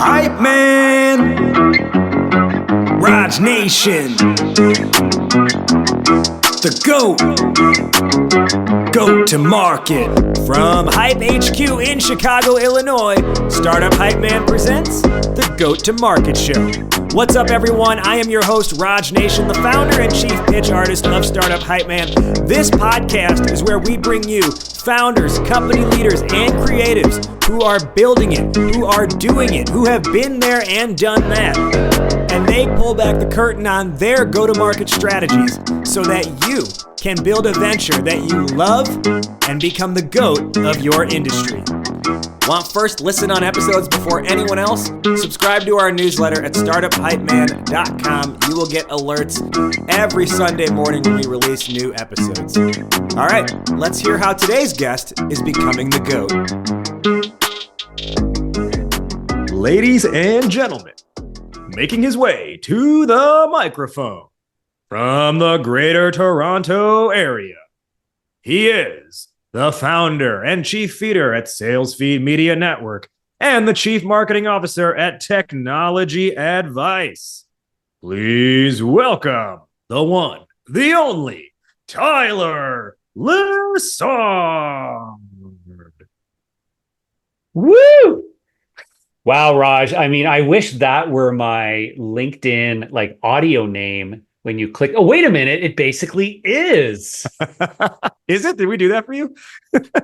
Hype Man, Raj Nation, the GOAT to market. From Hype HQ in Chicago, Illinois, Startup Hype Man presents the GOAT to Market Show. What's up, everyone? I am your host, Raj Nation, the founder and chief pitch artist of Startup Hype Man. This podcast is where we bring you founders, company leaders, and creatives who are building it, who are doing it, who have been there and done that. And they pull back the curtain on their go-to-market strategies so that you can build a venture that you love and become the GOAT of your industry. Want first listen on episodes before anyone else? Subscribe to our newsletter at startuphypeman.com. You will get alerts every Sunday morning when we release new episodes. All right, let's hear how today's guest is becoming the GOAT. Ladies and gentlemen, making his way to the microphone from the Greater Toronto Area, he is the founder and chief feeder at SalesFeed Media Network and the chief marketing officer at Technology Advice. Please welcome the one, the only, Tyler Lessard. Woo! Wow, Raj. I mean, I wish that were my LinkedIn audio name. When you click, oh, wait a minute, it basically is. Is it? Did we do that for you?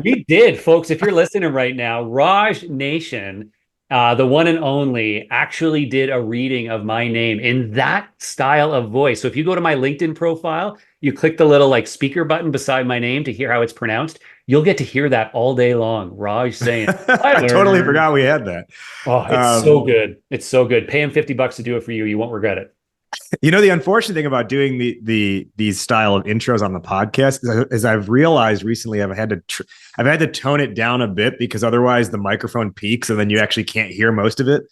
We did, folks. If you're listening right now, Raj Nation, the one and only, actually did a reading of my name in that style of voice. So if you go to my LinkedIn profile, you click the little speaker button beside my name to hear how it's pronounced. You'll get to hear that all day long. Raj saying, I totally forgot we had that. Oh, it's so good. It's so good. Pay him $50 to do it for you. You won't regret it. You know, the unfortunate thing about doing these style of intros on the podcast is I've realized recently I've had to tone it down a bit because otherwise the microphone peaks and then you actually can't hear most of it.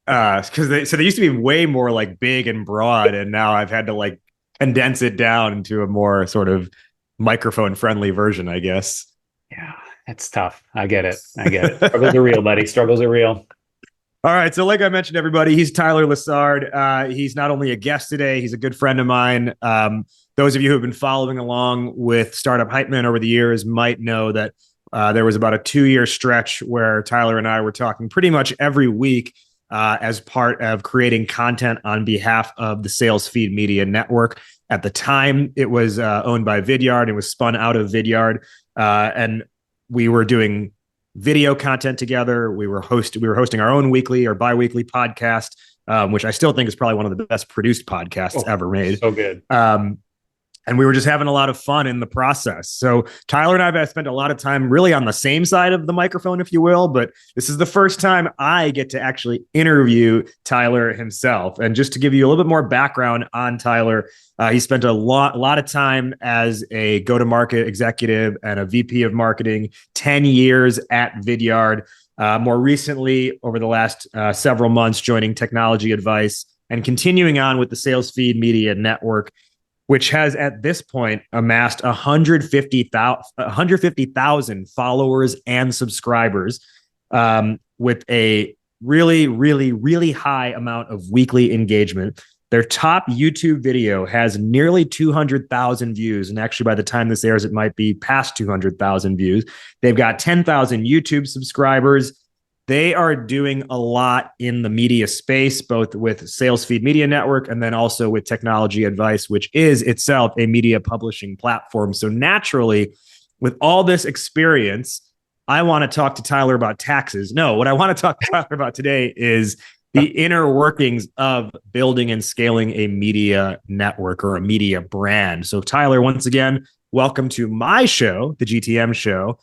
Because they used to be way more big and broad, and now I've had to condense it down into a more sort of microphone friendly version, I guess. Yeah, it's tough. I get it. Struggles are real, buddy. Struggles are real. All right. So like I mentioned, everybody, he's Tyler Lessard. He's not only a guest today, he's a good friend of mine. Those of you who have been following along with Startup Hype Man over the years might know that there was about a 2-year stretch where Tyler and I were talking pretty much every week as part of creating content on behalf of the SalesFeed Media Network. At the time, it was owned by Vidyard. It was spun out of Vidyard. And we were doing video content together. We were hosting our own weekly or bi-weekly podcast, which I still think is probably one of the best produced podcasts ever made. So good. And we were just having a lot of fun in the process. So Tyler and I have spent a lot of time really on the same side of the microphone, if you will, but this is the first time I get to actually interview Tyler himself. And just to give you a little bit more background on Tyler, he spent a lot of time as a go-to-market executive and a VP of marketing, 10 years at Vidyard. More recently, over the last several months, joining Technology Advice and continuing on with the SalesFeed Media Network, which has at this point amassed 150,000 followers and subscribers, with a really, really, really high amount of weekly engagement. Their top YouTube video has nearly 200,000 views. And actually, by the time this airs, it might be past 200,000 views. They've got 10,000 YouTube subscribers. They are doing a lot in the media space, both with SalesFeed Media Network and then also with Technology Advice, which is itself a media publishing platform. So naturally, with all this experience, I want to talk to Tyler about taxes. No, what I want to talk to Tyler about today is the inner workings of building and scaling a media network or a media brand. So Tyler, once again, welcome to my show, the GTM show.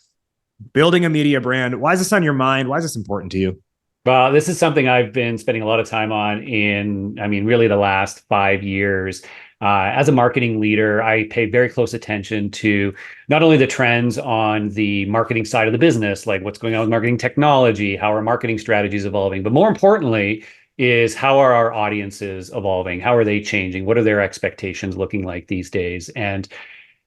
Building a media brand. Why is this on your mind? Why is this important to you? Well, this is something I've been spending a lot of time on really the last 5 years. As a marketing leader, I pay very close attention to not only the trends on the marketing side of the business, like what's going on with marketing technology, how are marketing strategies evolving, but more importantly is how are our audiences evolving? How are they changing? What are their expectations looking like these days? And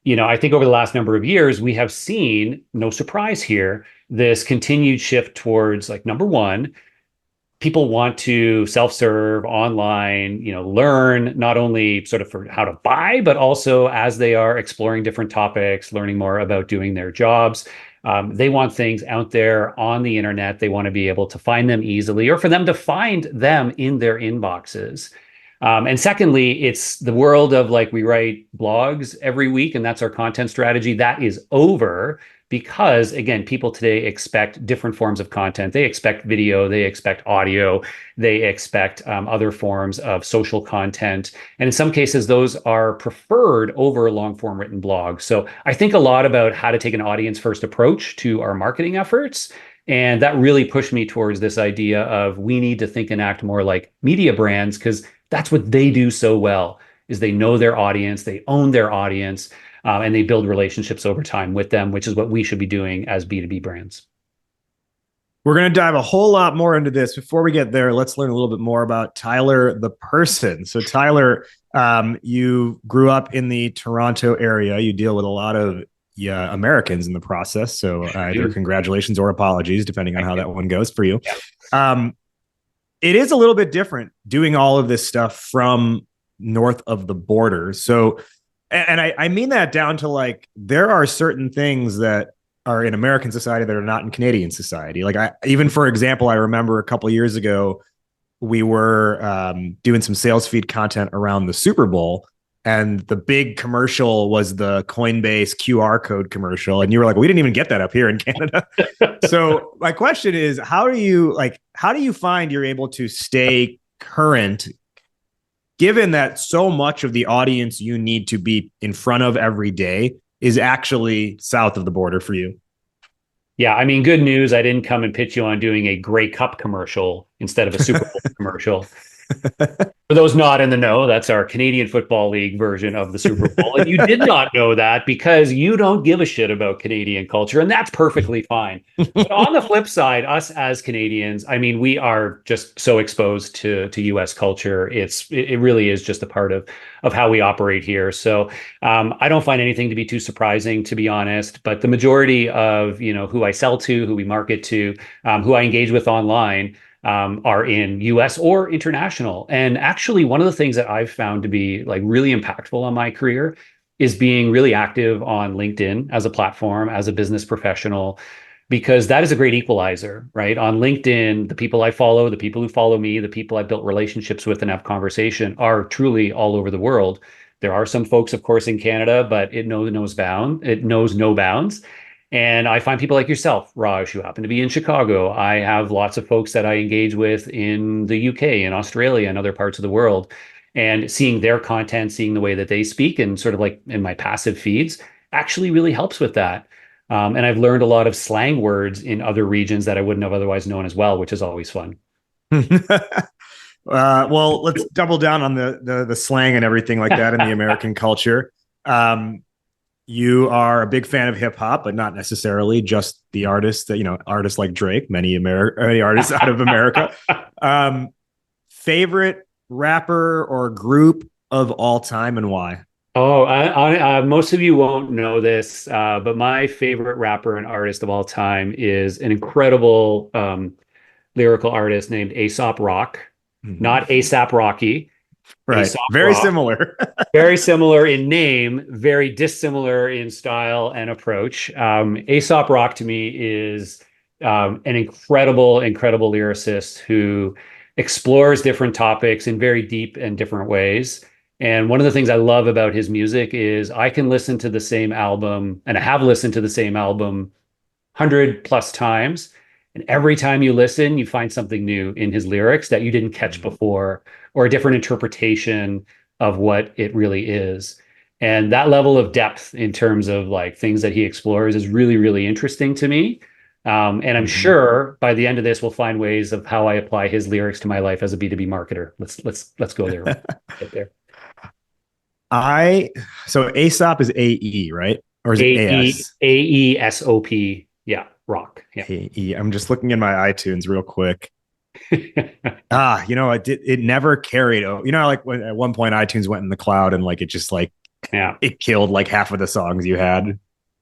I think over the last number of years, we have seen, no surprise here, this continued shift towards number one, people want to self-serve online, learn not only sort of for how to buy, but also as they are exploring different topics, learning more about doing their jobs. They want things out there on the internet. They want to be able to find them easily, or for them to find them in their inboxes. And secondly, it's the world of like we write blogs every week, and that's our content strategy. That is over because, again, people today expect different forms of content. They expect video, they expect audio, they expect other forms of social content. And in some cases, those are preferred over long form written blogs. So I think a lot about how to take an audience first approach to our marketing efforts. And that really pushed me towards this idea of we need to think and act more like media brands, because that's what they do so well, is they know their audience, they own their audience, and they build relationships over time with them, which is what we should be doing as B2B brands. We're going to dive a whole lot more into this. Before we get there, let's learn a little bit more about Tyler, the person. So Tyler, you grew up in the Toronto area. You deal with a lot of Americans in the process. So either congratulations or apologies, depending on how that one goes for you. Yeah. It is a little bit different doing all of this stuff from north of the border. So, and I mean that down to like, there are certain things that are in American society that are not in Canadian society. Like even for example, I remember a couple of years ago, we were doing some SalesFeed content around the Super Bowl, and the big commercial was the Coinbase QR code commercial. And you were like, we didn't even get that up here in Canada. So my question is, how do you find you're able to stay current, given that so much of the audience you need to be in front of every day is actually south of the border for you? Yeah, I mean, good news. I didn't come and pitch you on doing a Grey Cup commercial instead of a Super Bowl commercial. For those not in the know, that's our Canadian Football League version of the Super Bowl. And you did not know that because you don't give a shit about Canadian culture, and that's perfectly fine. But on the flip side, us as Canadians, I mean, we are just so exposed to US culture. It really is just a part of how we operate here. So I don't find anything to be too surprising, to be honest. But the majority of who I sell to, who we market to, who I engage with online, are in US or international. And actually, one of the things that I've found to be like really impactful on my career is being really active on LinkedIn as a platform, as a business professional, because that is a great equalizer, right? On LinkedIn, the people I follow, the people who follow me, the people I built relationships with and have conversation are truly all over the world. There are some folks, of course, in Canada, but it knows no bounds. And I find people like yourself, Raj, who happen to be in Chicago. I have lots of folks that I engage with in the UK and Australia and other parts of the world. And seeing their content, seeing the way that they speak, and sort of like in my passive feeds actually really helps with that. And I've learned a lot of slang words in other regions that I wouldn't have otherwise known as well, which is always fun. Well, let's double down on the slang and everything like that in the American culture. You are a big fan of hip hop, but not necessarily just the artists that, artists like Drake, many artists out of America. Favorite rapper or group of all time, and why? Oh, most of you won't know this, but my favorite rapper and artist of all time is an incredible lyrical artist named Aesop Rock, not ASAP Rocky. Right. Aesop very Rock. Similar. Very similar in name, very dissimilar in style and approach. Aesop Rock to me is an incredible lyricist who explores different topics in very deep and different ways. And one of the things I love about his music is I can listen to the same album, and I have listened to the same album 100+ times. And every time you listen, you find something new in his lyrics that you didn't catch before, or a different interpretation of what it really is. And that level of depth in terms of like things that he explores is really, really interesting to me. And I'm sure by the end of this, we'll find ways of how I apply his lyrics to my life as a B2B marketer. Let's go there. Get there. So Aesop is AE, right? Or is it AS? AESOP. Yeah. Rock. Yeah. AE. I'm just looking in my iTunes real quick. It never carried. Like when at one point iTunes went in the cloud and like it just it killed like half of the songs you had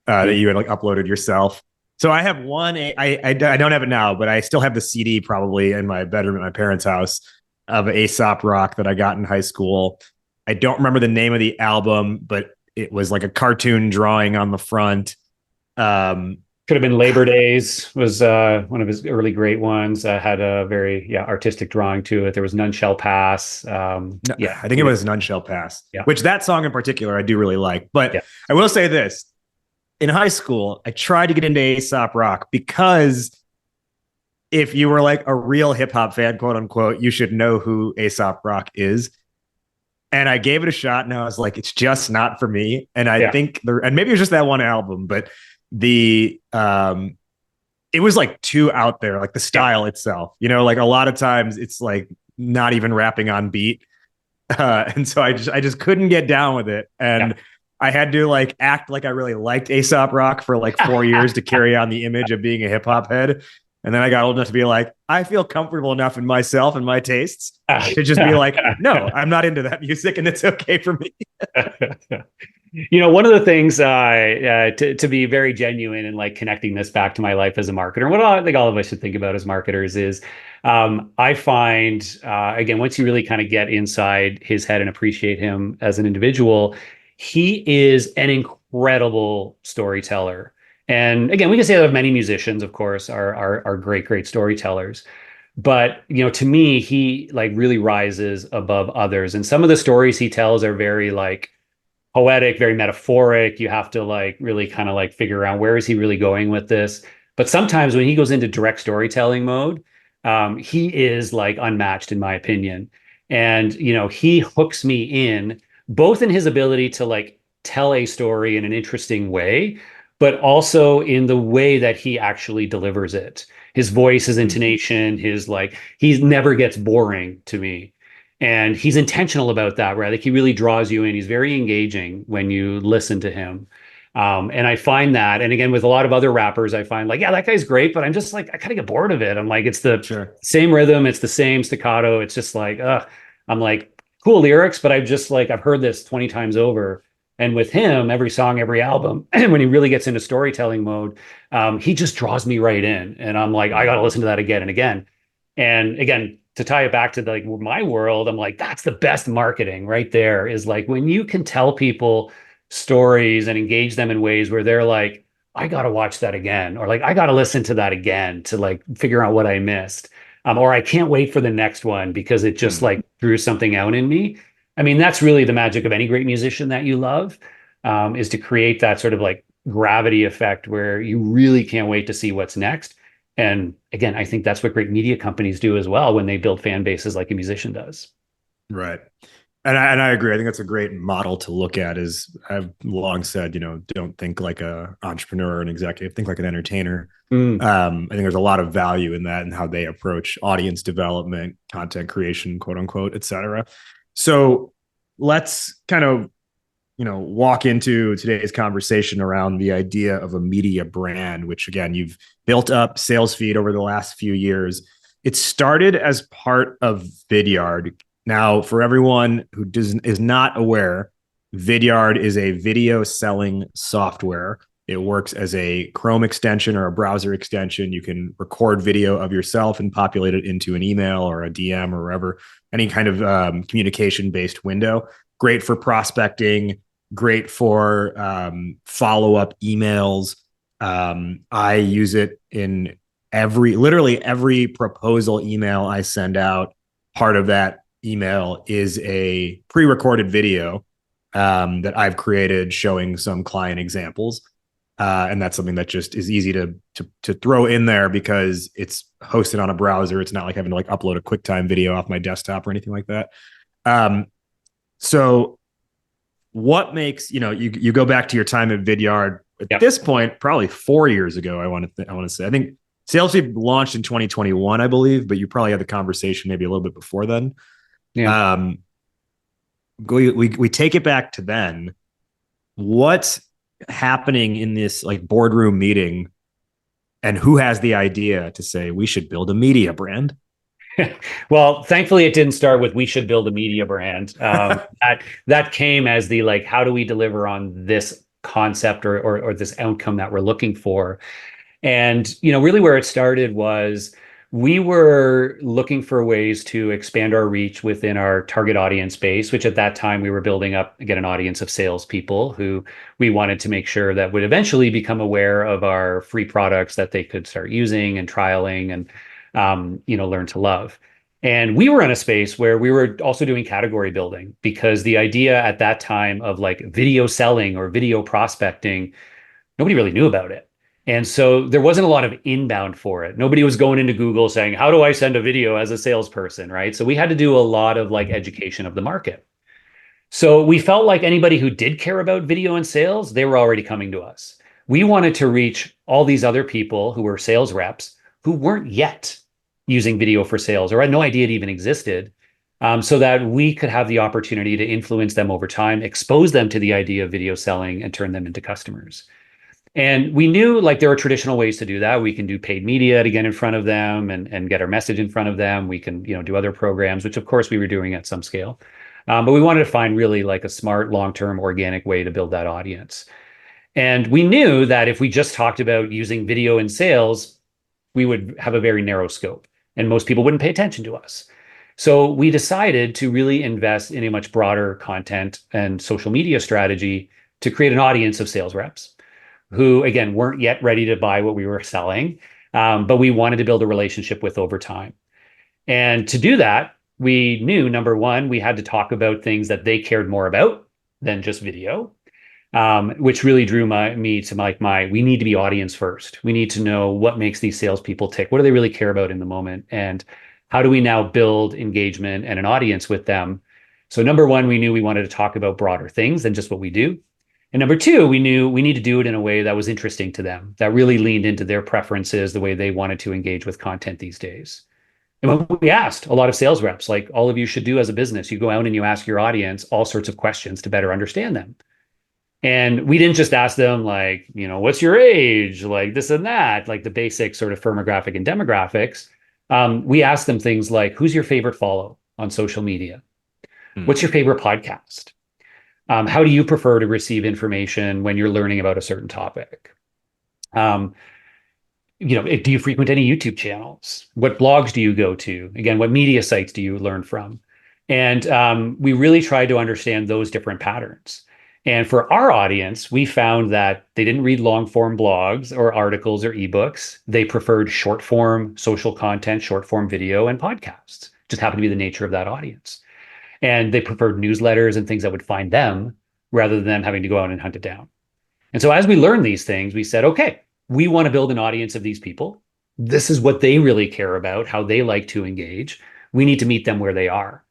that you had like uploaded yourself. So I have one. I don't have it now, but I still have the CD probably in my bedroom at my parents' house of Aesop Rock that I got in high school. I don't remember the name of the album, but it was like a cartoon drawing on the front. Could have been Labor Days was one of his early great ones. Had a very artistic drawing to it. There was None Shall Pass. I think it was None Shall Pass, Yeah. which that song in particular I do really like. But Yeah. I will say this. In high school, I tried to get into Aesop Rock because if you were like a real hip hop fan, quote unquote, you should know who Aesop Rock is. And I gave it a shot and I was like, it's just not for me. And I think and maybe it was just that one album, but it was like too out there, like the style itself, like a lot of times it's like not even rapping on beat. And so I just couldn't get down with it. And I had to like act like I really liked Aesop Rock for like 4 years to carry on the image of being a hip hop head. And then I got old enough to be like, I feel comfortable enough in myself and my tastes to just be like, no, I'm not into that music and it's okay for me. One of the things to be very genuine and like connecting this back to my life as a marketer, what I think all of us should think about as marketers is I find, again, once you really kind of get inside his head and appreciate him as an individual, he is an incredible storyteller. And again, we can say that of many musicians, of course, are great storytellers. But, to me, he like really rises above others. And some of the stories he tells are very like poetic, very metaphoric. You have to like really kind of like figure out where is he really going with this. But sometimes when he goes into direct storytelling mode, he is like unmatched in my opinion. And, he hooks me in both in his ability to like tell a story in an interesting way, but also in the way that he actually delivers it. His voice, his intonation, he never gets boring to me. And he's intentional about that, right? Like he really draws you in. He's very engaging when you listen to him. And I find that, and again, with a lot of other rappers, I find like, yeah, that guy's great, but I'm just like, I kind of get bored of it. I'm like, it's the same rhythm. It's the same staccato. It's just like, I'm like, cool lyrics, but I've heard this 20 times over. And with him, every song, every album, when he really gets into storytelling mode, he just draws me right in. And I'm like, I got to listen to that again and again. And again, to tie it back to like my world, I'm like, that's the best marketing right there is like when you can tell people stories and engage them in ways where they're like, I got to watch that again, or like, I got to listen to that again to like figure out what I missed. Or I can't wait for the next one because it just like drew something out in me. I mean, that's really the magic of any great musician that you love, is to create that sort of like gravity effect where you really can't wait to see what's next. And again, I think that's what great media companies do as well when they build fan bases like a musician does. Right. And I agree. I think that's a great model to look at. Is I've long said, don't think like a entrepreneur or an executive, think like an entertainer. I think there's a lot of value in that and how they approach audience development, content creation, quote unquote, et cetera. So let's kind of, walk into today's conversation around the idea of a media brand, which again, you've built up SalesFeed over the last few years. It started as part of Vidyard. Now, for everyone who is not aware, Vidyard is a video selling software. It works as a Chrome extension or a browser extension. You can record video of yourself and populate it into an email or a DM or wherever, any kind of communication-based window. Great for prospecting, great for follow-up emails. I use it in literally every proposal email I send out. Part of that email is a pre-recorded video that I've created showing some client examples. And that's something that just is easy to throw in there because it's hosted on a browser. It's not like having to like upload a QuickTime video off my desktop or anything like that. So what makes, you go back to your time at Vidyard at this point, probably 4 years ago, I want to say, I think SalesFeed launched in 2021, I believe, but you probably had the conversation maybe a little bit before then. Yeah. We take it back to then. What's happening in this like boardroom meeting and who has the idea to say we should build a media brand? Well, thankfully it didn't start with we should build a media brand. That came as the like, how do we deliver on this concept or this outcome that we're looking for? And, really where it started was we were looking for ways to expand our reach within our target audience base, which at that time we were building up, again, an audience of salespeople who we wanted to make sure that would eventually become aware of our free products that they could start using and trialing and, learn to love. And we were in a space where we were also doing category building because the idea at that time of like video selling or video prospecting, nobody really knew about it. And so there wasn't a lot of inbound for it. Nobody was going into Google saying, how do I send a video as a salesperson? Right. So we had to do a lot of like education of the market. So we felt like anybody who did care about video and sales, they were already coming to us. We wanted to reach all these other people who were sales reps who weren't yet using video for sales or had no idea it even existed, so that we could have the opportunity to influence them over time, expose them to the idea of video selling and turn them into customers. And we knew like there are traditional ways to do that. We can do paid media to get in front of them and get our message in front of them. We can, do other programs, which of course we were doing at some scale. But we wanted to find really like a smart, long-term, organic way to build that audience. And we knew that if we just talked about using video in sales, we would have a very narrow scope and most people wouldn't pay attention to us. So we decided to really invest in a much broader content and social media strategy to create an audience of sales reps who, again, weren't yet ready to buy what we were selling, but we wanted to build a relationship with over time. And to do that, we knew, number one, we had to talk about things that they cared more about than just video, which really drew me to we need to be audience first. We need to know what makes these salespeople tick. What do they really care about in the moment? And how do we now build engagement and an audience with them? So number one, we knew we wanted to talk about broader things than just what we do. And number two, we knew we need to do it in a way that was interesting to them, that really leaned into their preferences, the way they wanted to engage with content these days. And when we asked a lot of sales reps, like all of you should do as a business, you go out and you ask your audience all sorts of questions to better understand them. And we didn't just ask them like, what's your age, like this and that, like the basic sort of firmographic and demographics. We asked them things like, who's your favorite follow on social media? What's your favorite podcast? How do you prefer to receive information when you're learning about a certain topic? Do you frequent any YouTube channels? What blogs do you go to? Again, what media sites do you learn from? And we really tried to understand those different patterns. And for our audience, we found that they didn't read long form blogs or articles or ebooks. They preferred short form social content, short form video, and podcasts. Just happened to be the nature of that audience. And they preferred newsletters and things that would find them rather than them having to go out and hunt it down. And so as we learned these things, we said, okay, we want to build an audience of these people. This is what they really care about, how they like to engage. We need to meet them where they are.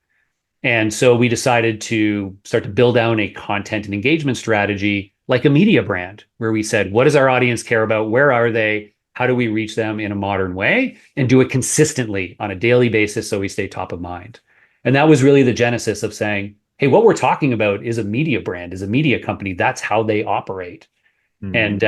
And so we decided to start to build down a content and engagement strategy like a media brand, where we said, what does our audience care about? Where are they? How do we reach them in a modern way and do it consistently on a daily basis so we stay top of mind? And that was really the genesis of saying, hey, what we're talking about is a media brand, is a media company. That's how they operate. And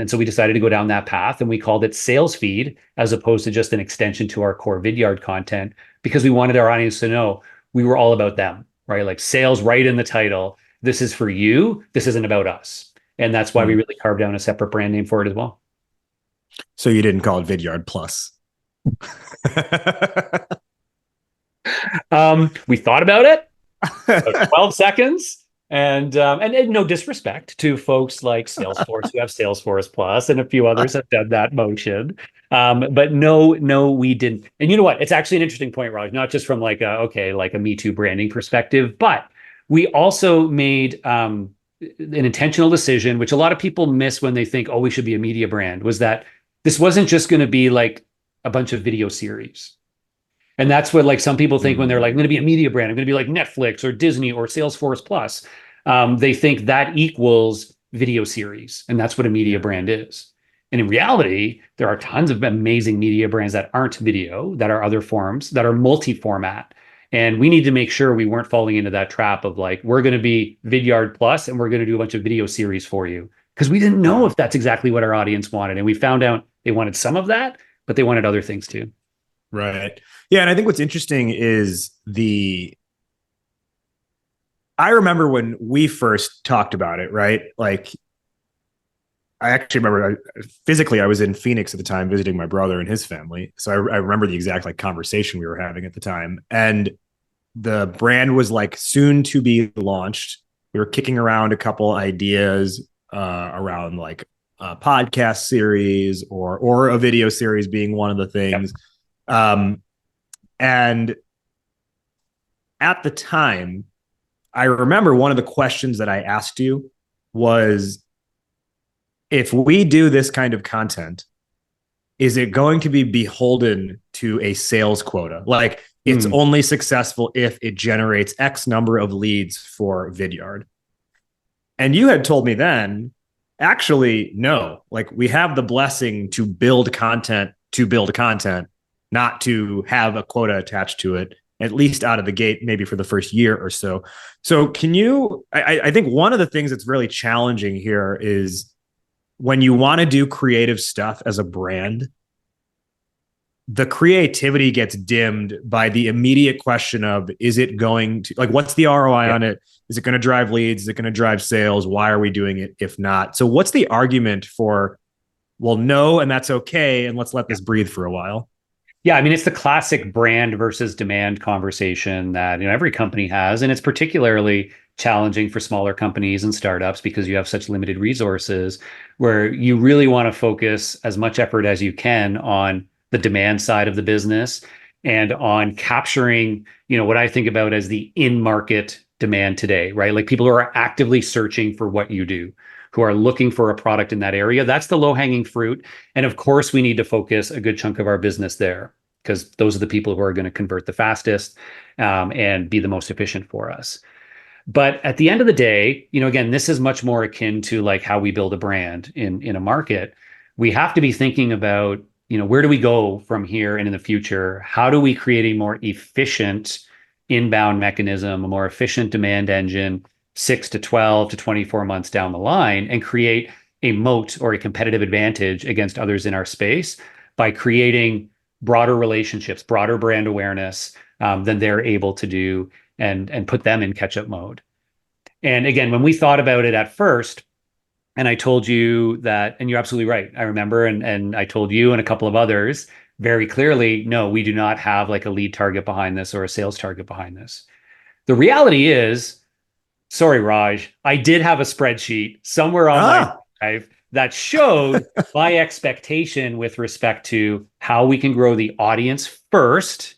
so we decided to go down that path and we called it SalesFeed as opposed to just an extension to our core Vidyard content because we wanted our audience to know we were all about them, right? Like sales right in the title. This is for you. This isn't about us. And that's why we really carved down a separate brand name for it as well. So you didn't call it Vidyard Plus. We thought about it about 12 seconds and no disrespect to folks like Salesforce who have Salesforce Plus and a few others have done that motion. But no, we didn't. And you know what? It's actually an interesting point, Raj, not just from like a Me Too branding perspective, but we also made an intentional decision, which a lot of people miss when they think, oh, we should be a media brand, was that this wasn't just going to be like a bunch of video series. And that's what like some people think when they're like, I'm going to be a media brand, I'm going to be like Netflix or Disney or Salesforce Plus. They think that equals video series. And that's what a media brand is. And in reality, there are tons of amazing media brands that aren't video, that are other forms, that are multi-format. And we need to make sure we weren't falling into that trap of like, we're going to be Vidyard Plus and we're going to do a bunch of video series for you. Because we didn't know if that's exactly what our audience wanted. And we found out they wanted some of that, but they wanted other things too. Right. Yeah. And I think what's interesting is I remember when we first talked about it, right? Like I actually remember physically I was in Phoenix at the time visiting my brother and his family. So I remember the exact like conversation we were having at the time. And the brand was like soon to be launched. We were kicking around a couple ideas around like a podcast series or a video series being one of the things. Yep. And at the time, I remember one of the questions that I asked you was, if we do this kind of content, is it going to be beholden to a sales quota? Like it's only successful if it generates X number of leads for Vidyard. And you had told me then, actually, no, like we have the blessing to build content, not to have a quota attached to it, at least out of the gate, maybe for the first year or so. So can you, I think one of the things that's really challenging here is when you want to do creative stuff as a brand, the creativity gets dimmed by the immediate question of, is it going to, like, what's the ROI on it? Is it going to drive leads? Is it going to drive sales? Why are we doing it if not? So what's the argument for, well, no, and that's okay, and let's let this breathe for a while? Yeah, I mean, it's the classic brand versus demand conversation that every company has, and it's particularly challenging for smaller companies and startups because you have such limited resources, where you really want to focus as much effort as you can on the demand side of the business and on capturing, what I think about as the in-market demand today, right? Like people who are actively searching for what you do, who are looking for a product in that area. That's the low-hanging fruit. And of course, we need to focus a good chunk of our business there because those are the people who are going to convert the fastest and be the most efficient for us. But at the end of the day, again, this is much more akin to like how we build a brand in a market. We have to be thinking about, where do we go from here and in the future? How do we create a more efficient inbound mechanism, a more efficient demand engine 6 to 12 to 24 months down the line, and create a moat or a competitive advantage against others in our space by creating broader relationships, broader brand awareness than they're able to do, and put them in catch-up mode. And again, when we thought about it at first, and I told you that, and you're absolutely right, I remember, and I told you and a couple of others very clearly, no, we do not have like a lead target behind this or a sales target behind this. The reality is, sorry, Raj, I did have a spreadsheet somewhere on my drive that showed my expectation with respect to how we can grow the audience first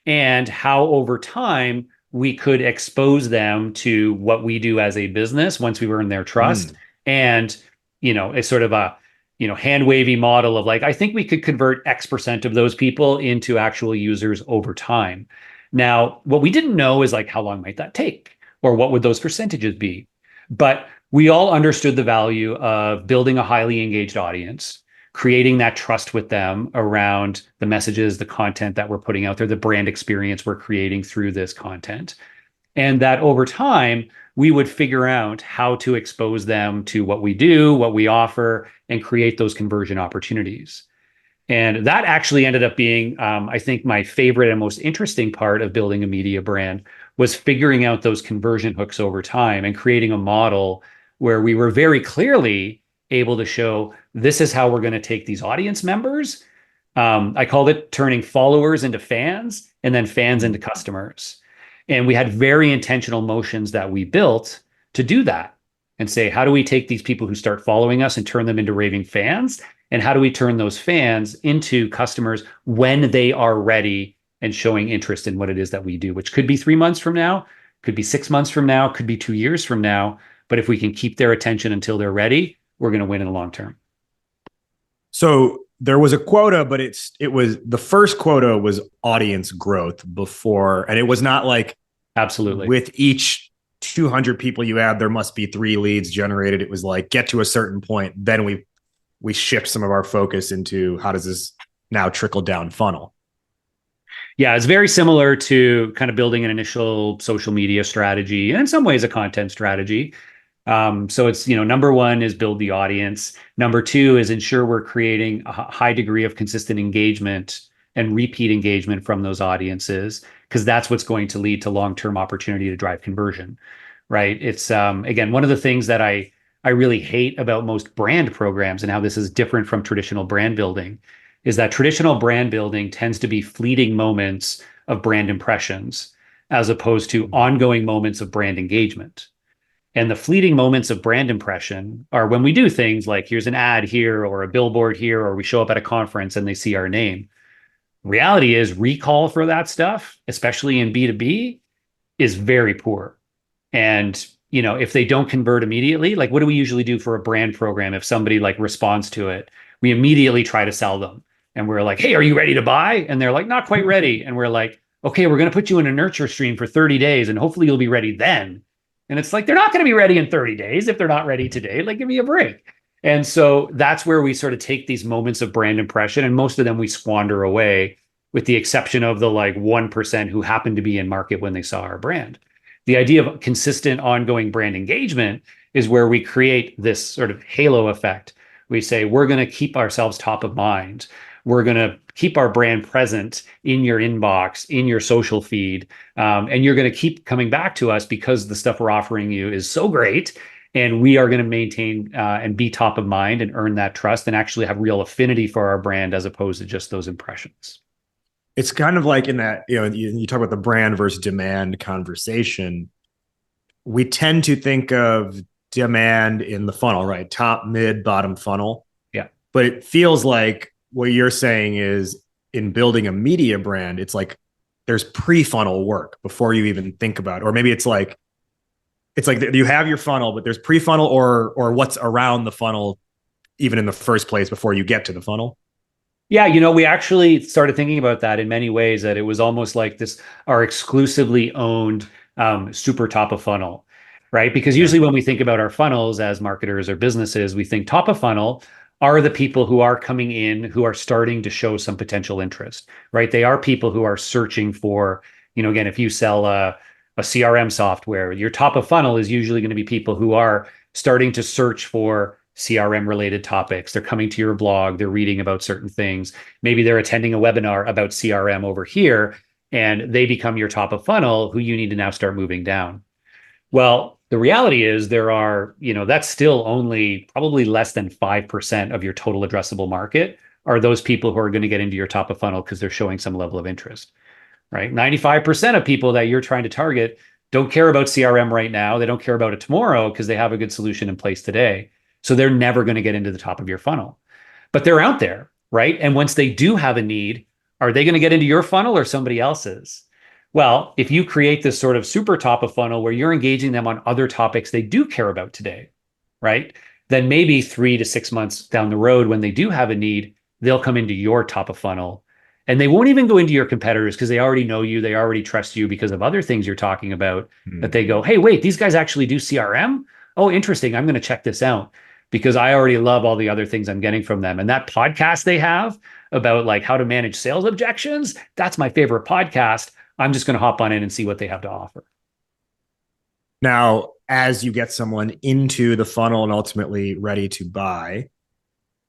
and how over time we could expose them to what we do as a business once we were in their trust. And, it's sort of a, hand wavy model of like, I think we could convert X% of those people into actual users over time. Now, what we didn't know is like, how long might that take? Or what would those percentages be? But we all understood the value of building a highly engaged audience, creating that trust with them around the messages, the content that we're putting out there, the brand experience we're creating through this content. And that over time, we would figure out how to expose them to what we do, what we offer, and create those conversion opportunities. And that actually ended up being, I think, my favorite and most interesting part of building a media brand was figuring out those conversion hooks over time and creating a model where we were very clearly able to show this is how we're going to take these audience members. I called it turning followers into fans and then fans into customers. And we had very intentional motions that we built to do that and say, how do we take these people who start following us and turn them into raving fans? And how do we turn those fans into customers when they are ready and showing interest in what it is that we do, which could be 3 months from now, could be 6 months from now, could be 2 years from now. But if we can keep their attention until they're ready, we're going to win in the long term. So there was a quota, but it was the first quota was audience growth before, and it was not like absolutely with each 200 people you add, there must be 3 leads generated. It was like get to a certain point, then we shift some of our focus into how does this now trickle down funnel. Yeah, it's very similar to kind of building an initial social media strategy and in some ways a content strategy. So it's, number one is build the audience. Number two is ensure we're creating a high degree of consistent engagement and repeat engagement from those audiences, because that's what's going to lead to long-term opportunity to drive conversion, right? It's, again, one of the things that I I really hate about most brand programs and how this is different from traditional brand building is that traditional brand building tends to be fleeting moments of brand impressions as opposed to ongoing moments of brand engagement. And the fleeting moments of brand impression are when we do things like here's an ad here or a billboard here, or we show up at a conference and they see our name. Reality is recall for that stuff, especially in B2B, is very poor. And if they don't convert immediately, like what do we usually do for a brand program? If somebody like responds to it, we immediately try to sell them. And we're like, hey, are you ready to buy? And they're like, not quite ready. And we're like, okay, we're going to put you in a nurture stream for 30 days and hopefully you'll be ready then. And it's like, they're not going to be ready in 30 days if they're not ready today. Like, give me a break. And so that's where we sort of take these moments of brand impression, and most of them we squander away, with the exception of the like 1% who happened to be in market when they saw our brand. The idea of consistent ongoing brand engagement is where we create this sort of halo effect. We say, we're going to keep ourselves top of mind. We're going to keep our brand present in your inbox, in your social feed. And you're going to keep coming back to us because the stuff we're offering you is so great. And we are going to maintain and be top of mind and earn that trust and actually have real affinity for our brand as opposed to just those impressions. It's kind of like in that, you talk about the brand versus demand conversation. We tend to think of demand in the funnel, right? Top, mid, bottom funnel. Yeah. But it feels like what you're saying is in building a media brand, it's like there's pre-funnel work before you even think about it. Or maybe it's like you have your funnel, but there's pre-funnel or what's around the funnel even in the first place before you get to the funnel. Yeah, we actually started thinking about that in many ways, that it was almost like this, our exclusively owned super top of funnel, right? Because usually when we think about our funnels as marketers or businesses, we think top of funnel are the people who are coming in, who are starting to show some potential interest, right? They are people who are searching for, again, if you sell a CRM software, your top of funnel is usually going to be people who are starting to search for CRM related topics. They're coming to your blog, they're reading about certain things. Maybe they're attending a webinar about CRM over here, and they become your top of funnel who you need to now start moving down. Well, the reality is there are, that's still only probably less than 5% of your total addressable market are those people who are going to get into your top of funnel because they're showing some level of interest, right? 95% of people that you're trying to target don't care about CRM right now. They don't care about it tomorrow because they have a good solution in place today. So they're never going to get into the top of your funnel, but they're out there, right? And once they do have a need, are they going to get into your funnel or somebody else's? Well, if you create this sort of super top of funnel where you're engaging them on other topics they do care about today, right? Then maybe 3 to 6 months down the road, when they do have a need, they'll come into your top of funnel, and they won't even go into your competitors because they already know you. They already trust you because of other things you're talking about, that they go, hey, wait, these guys actually do CRM? Oh, interesting. I'm going to check this out because I already love all the other things I'm getting from them. And that podcast they have about like how to manage sales objections, that's my favorite podcast. I'm just going to hop on in and see what they have to offer. Now, as you get someone into the funnel and ultimately ready to buy,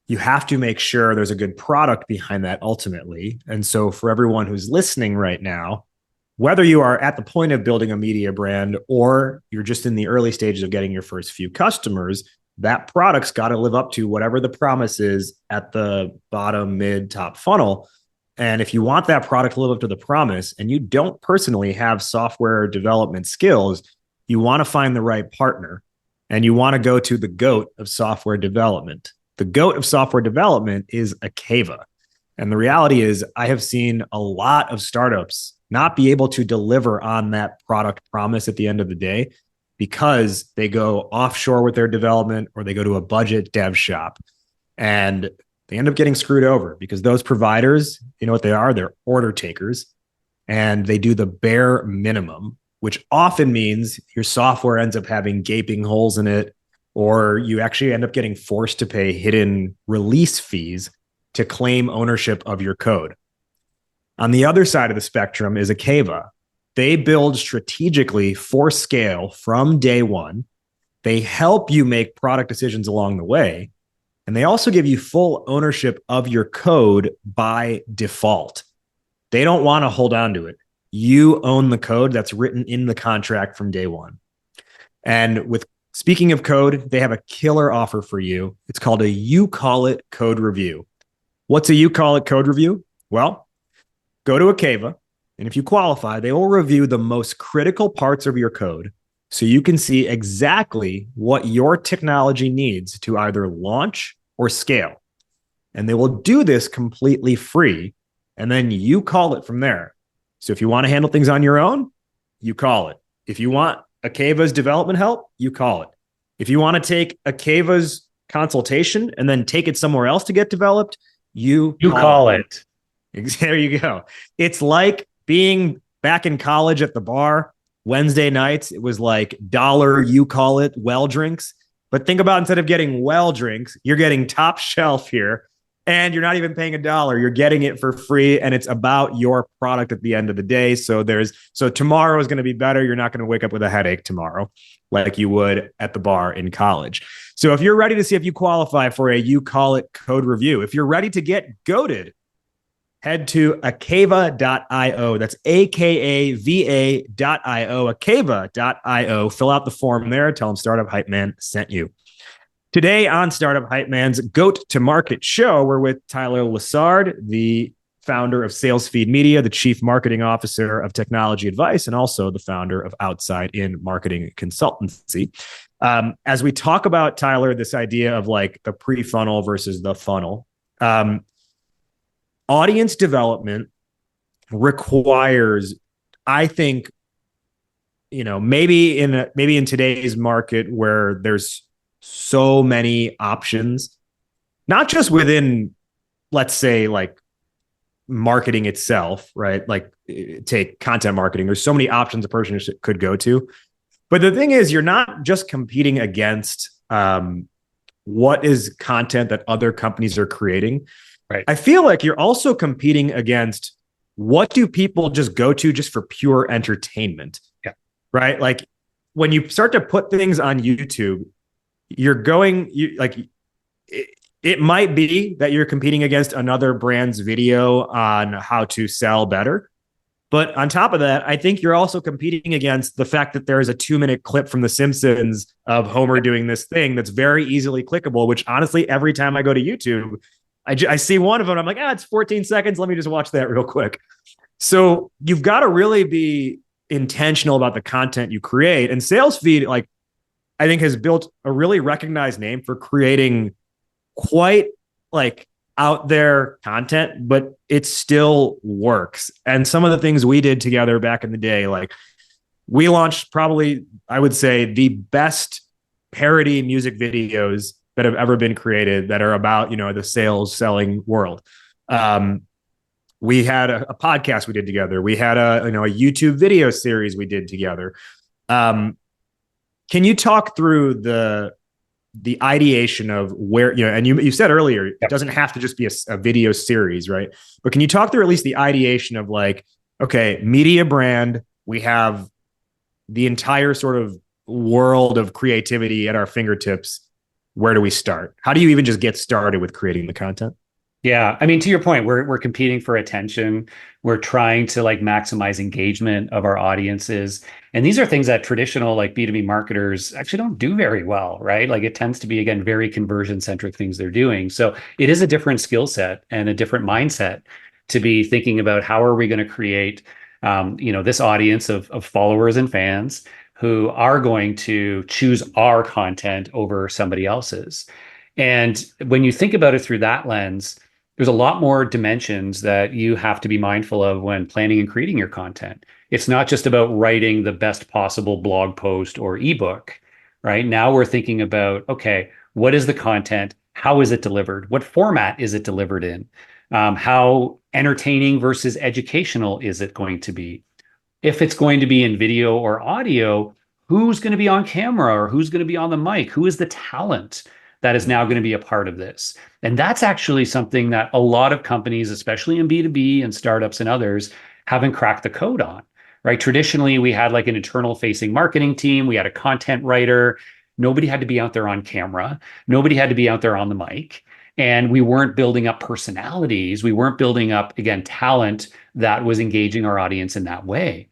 you have to make sure there's a good product behind that ultimately. And so for everyone who's listening right now, whether you are at the point of building a media brand or you're just in the early stages of getting your first few customers, that product's got to live up to whatever the promise is at the bottom, mid, top funnel. And if you want that product to live up to the promise and you don't personally have software development skills, you want to find the right partner, and you want to go to the GOAT of software development. The GOAT of software development is Akeva. And the reality is I have seen a lot of startups not be able to deliver on that product promise at the end of the day because they go offshore with their development or they go to a budget dev shop, and they end up getting screwed over because those providers, you know what they are? They're order takers, and they do the bare minimum, which often means your software ends up having gaping holes in it, or you actually end up getting forced to pay hidden release fees to claim ownership of your code. On the other side of the spectrum is Akeva. They build strategically for scale from day one. They help you make product decisions along the way. And they also give you full ownership of your code by default. They don't want to hold on to it. You own the code that's written in the contract from day one. And with Speaking of code, they have a killer offer for you. It's called a You Call It code review. What's a You Call It code review? Well, go to Akeva, and if you qualify, they will review the most critical parts of your code so you can see exactly what your technology needs to either launch or scale. And they will do this completely free, and then you call it from there. So if you want to handle things on your own, you call it. If you want Akeva's development help, you call it. If you want to take Akeva's consultation and then take it somewhere else to get developed, you call it. There you go. It's like being back in college at the bar. Wednesday nights, it was like dollar, you call it, well drinks. But think about, instead of getting well drinks, you're getting top shelf here, and you're not even paying $1. You're getting it for free, and it's about your product at the end of the day. So tomorrow is going to be better. You're not going to wake up with a headache tomorrow like you would at the bar in college. So if you're ready to see if you qualify for a You Call It code review, if you're ready to get goated, head to akeva.io. That's akava.io, akeva.io. Fill out the form there. Tell them Startup Hype Man sent you. Today on Startup Hype Man's Goat to Market show, we're with Tyler Lessard, the founder of SalesFeed Media, the chief marketing officer of Technology Advice, and also the founder of Outside In Marketing Consultancy. As we talk about, Tyler, this idea of like the pre-funnel versus the funnel, audience development requires, I think, maybe in today's market where there's so many options, not just within, let's say, like marketing itself, right? Like take content marketing. There's so many options a person could go to. But the thing is, you're not just competing against what is content that other companies are creating. Right. I feel like you're also competing against what do people just go to just for pure entertainment. Yeah. Right. Like when you start to put things on YouTube, it might be that you're competing against another brand's video on how to sell better. But on top of that, I think you're also competing against the fact that there is a 2-minute clip from The Simpsons of Homer doing this thing that's very easily clickable, which honestly, every time I go to YouTube, I see one of them. I'm like, it's 14 seconds. Let me just watch that real quick. So you've got to really be intentional about the content you create. And SalesFeed, I think, has built a really recognized name for creating quite out there content, but it still works. And some of the things we did together back in the day, we launched probably, I would say, the best parody music videos that have ever been created that are about, the sales selling world. We had a podcast we did together. We had a YouTube video series we did together. Can you talk through the ideation of where, and you said earlier, It doesn't have to just be a video series, right? But can you talk through at least the ideation of okay, media brand, we have the entire sort of world of creativity at our fingertips. Where do we start? How do you even just get started with creating the content? Yeah. I mean, to your point, we're competing for attention. We're trying to maximize engagement of our audiences. And these are things that traditional B2B marketers actually don't do very well, right? It tends to be, again, very conversion centric things they're doing. So it is a different skill set and a different mindset to be thinking about how are we going to create, this audience of followers and fans who are going to choose our content over somebody else's. And when you think about it through that lens, there's a lot more dimensions that you have to be mindful of when planning and creating your content. It's not just about writing the best possible blog post or ebook, right? Now we're thinking about, okay, what is the content? How is it delivered? What format is it delivered in? How entertaining versus educational is it going to be? If it's going to be in video or audio, who's going to be on camera or who's going to be on the mic? Who is the talent that is now going to be a part of this? And that's actually something that a lot of companies, especially in B2B and startups and others, haven't cracked the code on, right? Traditionally, we had an internal facing marketing team. We had a content writer. Nobody had to be out there on camera. Nobody had to be out there on the mic. And we weren't building up personalities. We weren't building up, again, talent that was engaging our audience in that way.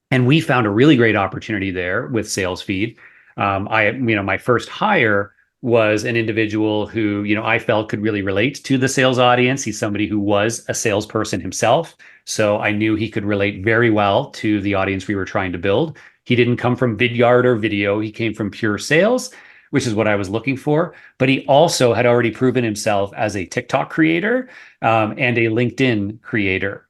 And we found a really great opportunity there with SalesFeed My first hire was an individual who, I felt could really relate to the sales audience. He's somebody who was a salesperson himself. So I knew he could relate very well to the audience we were trying to build. He didn't come from Vidyard or video. He came from pure sales, which is what I was looking for. But he also had already proven himself as a TikTok creator and a LinkedIn creator.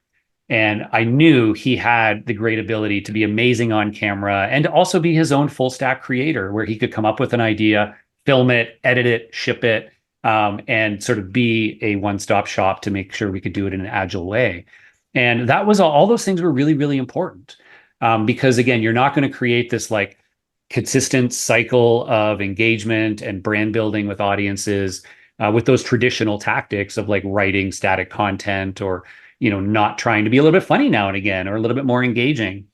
And I knew he had the great ability to be amazing on camera and to also be his own full stack creator, where he could come up with an idea, film it, edit it, ship it, and sort of be a one-stop shop to make sure we could do it in an agile way. And that was all those things were really, really important. Because again, you're not going to create this like consistent cycle of engagement and brand building with audiences with those traditional tactics of like writing static content or not trying to be a little bit funny now and again or a little bit more engaging.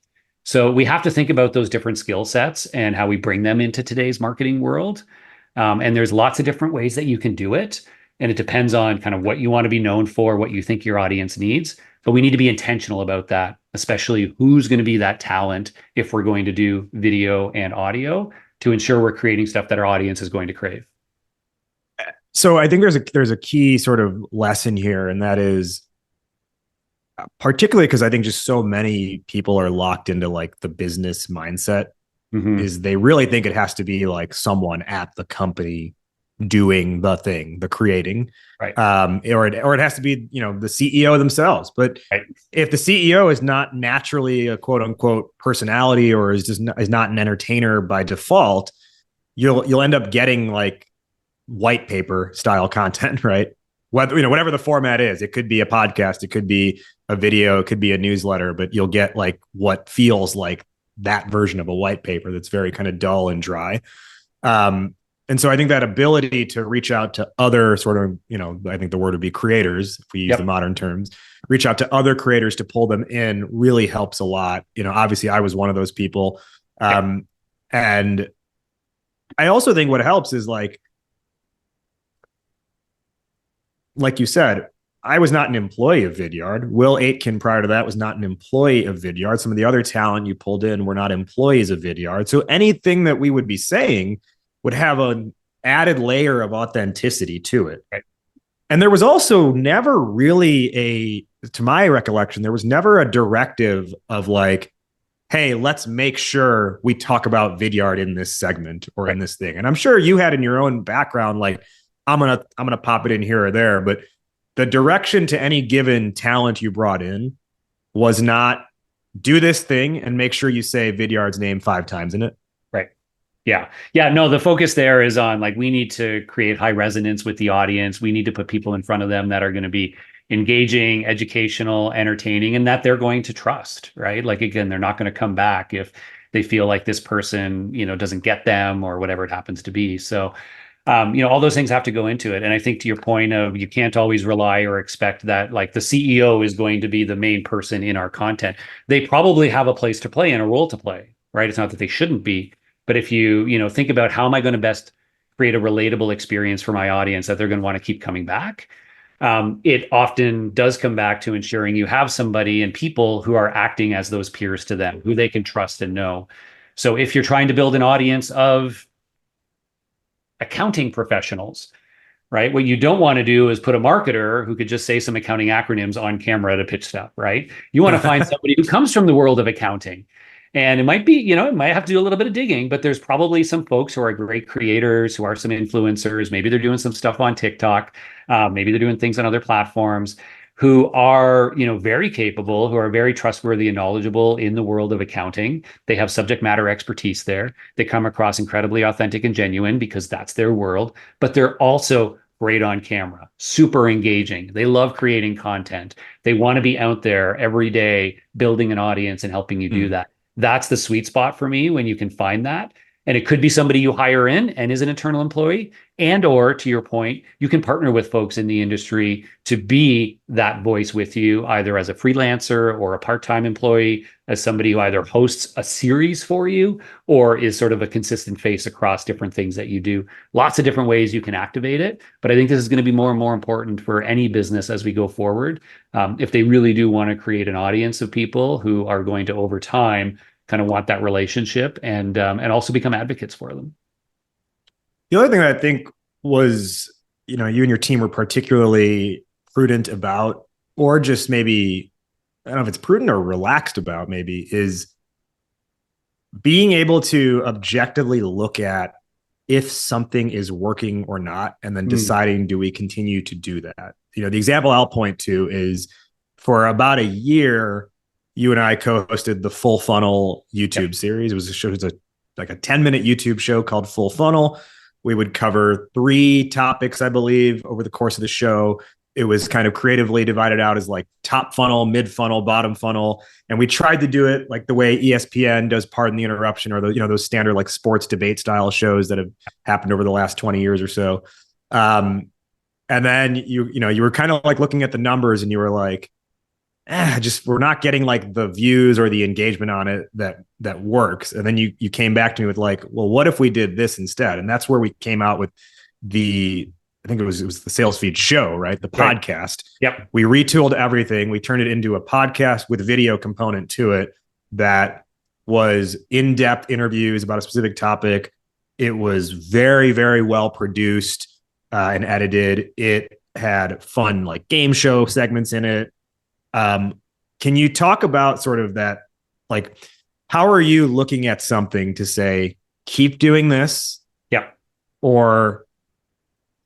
So we have to think about those different skill sets and how we bring them into today's marketing world. And there's lots of different ways that you can do it. And it depends on kind of what you want to be known for, what you think your audience needs. But we need to be intentional about that, especially who's going to be that talent if we're going to do video and audio to ensure we're creating stuff that our audience is going to crave. So I think there's a key sort of lesson here, and that is particularly because I think just so many people are locked into like the business mindset is they really think it has to be like someone at the company doing the thing, the creating, right? Or it has to be, the CEO themselves. But if the CEO is not naturally a quote unquote personality or is not an entertainer by default, you'll end up getting like white paper style content, right? Whatever the format is, it could be a podcast, it could be a video, it could be a newsletter, but you'll get like what feels like that version of a white paper that's very kind of dull and dry. And so I think that ability to reach out to other sort of, I think the word would be creators, if we use the modern terms, reach out to other creators to pull them in really helps a lot. Obviously I was one of those people. And I also think what helps is like you said, I was not an employee of Vidyard. Will Aitken prior to that was not an employee of Vidyard. Some of the other talent you pulled in were not employees of Vidyard. So anything that we would be saying would have an added layer of authenticity to it. Right. And there was also never really to my recollection, there was never a directive of like, hey, let's make sure we talk about Vidyard in this segment or in this thing. And I'm sure you had in your own background, like, I'm gonna pop it in here or there, but the direction to any given talent you brought in was not do this thing and make sure you say Vidyard's name 5 times in it. Right. Yeah. Yeah. No, the focus there is on like, we need to create high resonance with the audience. We need to put people in front of them that are going to be engaging, educational, entertaining, and that they're going to trust, right? Like, again, they're not going to come back if they feel like this person, doesn't get them or whatever it happens to be. So, all those things have to go into it. And I think to your point of you can't always rely or expect that like the CEO is going to be the main person in our content. They probably have a place to play and a role to play, right? It's not that they shouldn't be, but if you, think about how am I going to best create a relatable experience for my audience that they're going to want to keep coming back, it often does come back to ensuring you have somebody and people who are acting as those peers to them, who they can trust and know. So if you're trying to build an audience of accounting professionals, right? What you don't want to do is put a marketer who could just say some accounting acronyms on camera to pitch stuff, right? You want to find somebody who comes from the world of accounting. And it might be, it might have to do a little bit of digging, but there's probably some folks who are great creators, who are some influencers. Maybe they're doing some stuff on TikTok. Maybe they're doing things on other platforms who are, very capable, who are very trustworthy and knowledgeable in the world of accounting. They have subject matter expertise there. They come across incredibly authentic and genuine because that's their world, but they're also great on camera, super engaging. They love creating content. They want to be out there every day, building an audience and helping you do that. That's the sweet spot for me when you can find that. And it could be somebody you hire in and is an internal employee, and or to your point, you can partner with folks in the industry to be that voice with you, either as a freelancer or a part-time employee, as somebody who either hosts a series for you or is sort of a consistent face across different things that you do. Lots of different ways you can activate it. But I think this is going to be more and more important for any business as we go forward. If they really do want to create an audience of people who are going to, over time, kind of want that relationship and also become advocates for them. The other thing that I think was, you and your team were particularly prudent about, or just maybe, I don't know if it's prudent or relaxed about, maybe, is being able to objectively look at if something is working or not, and then deciding, do we continue to do that? The example I'll point to is, for about a year, you and I co-hosted the Full Funnel YouTube series. It was like a 10-minute YouTube show called Full Funnel. We would cover 3 topics, I believe, over the course of the show. It was kind of creatively divided out as like top funnel, mid funnel, bottom funnel. And we tried to do it like the way ESPN does Pardon the Interruption, or those standard like sports debate style shows that have happened over the last 20 years or so. And then you were kind of like looking at the numbers and you were like, we're not getting like the views or the engagement on it that works. And then you came back to me with like, well, what if we did this instead? And that's where we came out with I think it was the SalesFeed show, right? The podcast. Yep. We retooled everything. We turned it into a podcast with a video component to it that was in-depth interviews about a specific topic. It was very, very well produced and edited. It had fun like game show segments in it. Can you talk about sort of that? Like, how are you looking at something to say, keep doing this? Yeah. Or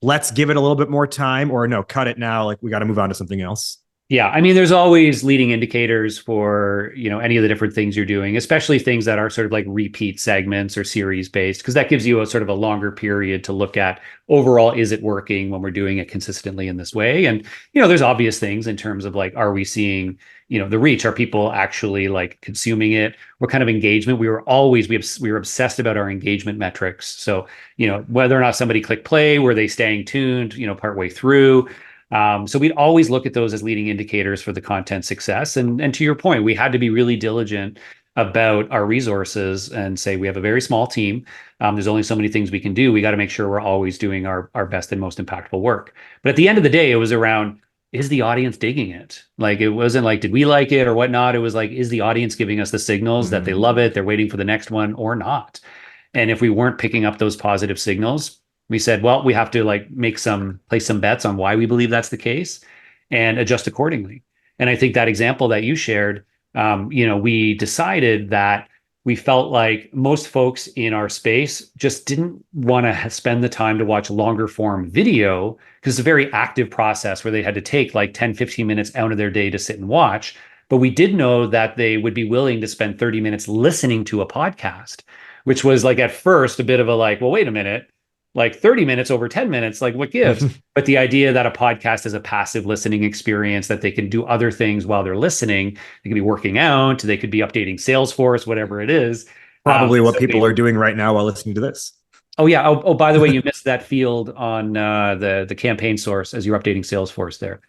let's give it a little bit more time, or no, cut it now. Like, we got to move on to something else. Yeah. I mean, there's always leading indicators for, any of the different things you're doing, especially things that are sort of like repeat segments or series based, because that gives you a sort of a longer period to look at overall, is it working when we're doing it consistently in this way? And, there's obvious things in terms of like, are we seeing, the reach? Are people actually like consuming it? What kind of engagement? We were obsessed about our engagement metrics. So, whether or not somebody clicked play, were they staying tuned, partway through? So we'd always look at those as leading indicators for the content success. And to your point, we had to be really diligent about our resources and say, we have a very small team. There's only so many things we can do. We got to make sure we're always doing our best and most impactful work. But at the end of the day, it was around, is the audience digging it? Like, it wasn't like, did we like it or whatnot? It was like, is the audience giving us the signals that they love it, they're waiting for the next one, or not? And if we weren't picking up those positive signals, we said, well, we have to like place some bets on why we believe that's the case and adjust accordingly. And I think that example that you shared, we decided that we felt like most folks in our space just didn't want to spend the time to watch longer form video, because it's a very active process where they had to take like 10, 15 minutes out of their day to sit and watch. But we did know that they would be willing to spend 30 minutes listening to a podcast, which was like at first a bit of a like, well, wait a minute, like 30 minutes over 10 minutes, like what gives? But the idea that a podcast is a passive listening experience, that they can do other things while they're listening. They could be working out, they could be updating Salesforce, whatever it is. Probably what people are doing right now while listening to this. Oh yeah. Oh, by the way, you missed that field on the campaign source as you're updating Salesforce there.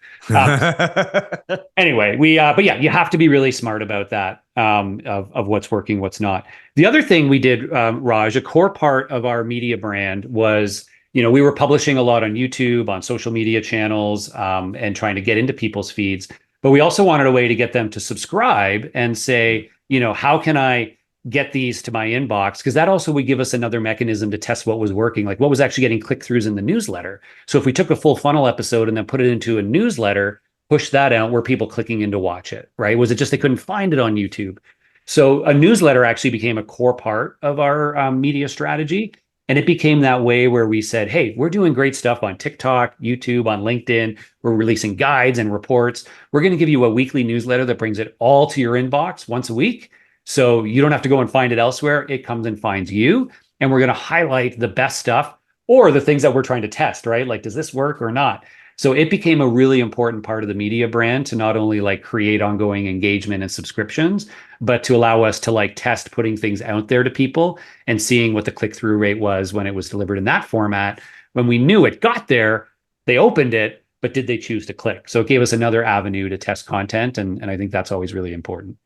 Anyway, but yeah, you have to be really smart about that, of what's working, what's not. The other thing we did, Raj, a core part of our media brand was, we were publishing a lot on YouTube, on social media channels, and trying to get into people's feeds. But we also wanted a way to get them to subscribe and say, how can I get these to my inbox? Because that also would give us another mechanism to test what was working, like what was actually getting click-throughs in the newsletter. So if we took a full funnel episode and then put it into a newsletter, push that out, were people clicking in to watch it, right? Was it just they couldn't find it on YouTube? So a newsletter actually became a core part of our media strategy. And it became that way where we said, hey, we're doing great stuff on TikTok, YouTube, on LinkedIn. We're releasing guides and reports. We're going to give you a weekly newsletter that brings it all to your inbox once a week. So you don't have to go and find it elsewhere. It comes and finds you. And we're going to highlight the best stuff or the things that we're trying to test, right? Like, does this work or not? So it became a really important part of the media brand to not only like create ongoing engagement and subscriptions, but to allow us to like test putting things out there to people and seeing what the click-through rate was when it was delivered in that format. When we knew it got there, they opened it, but did they choose to click? So it gave us another avenue to test content. And I think that's always really important.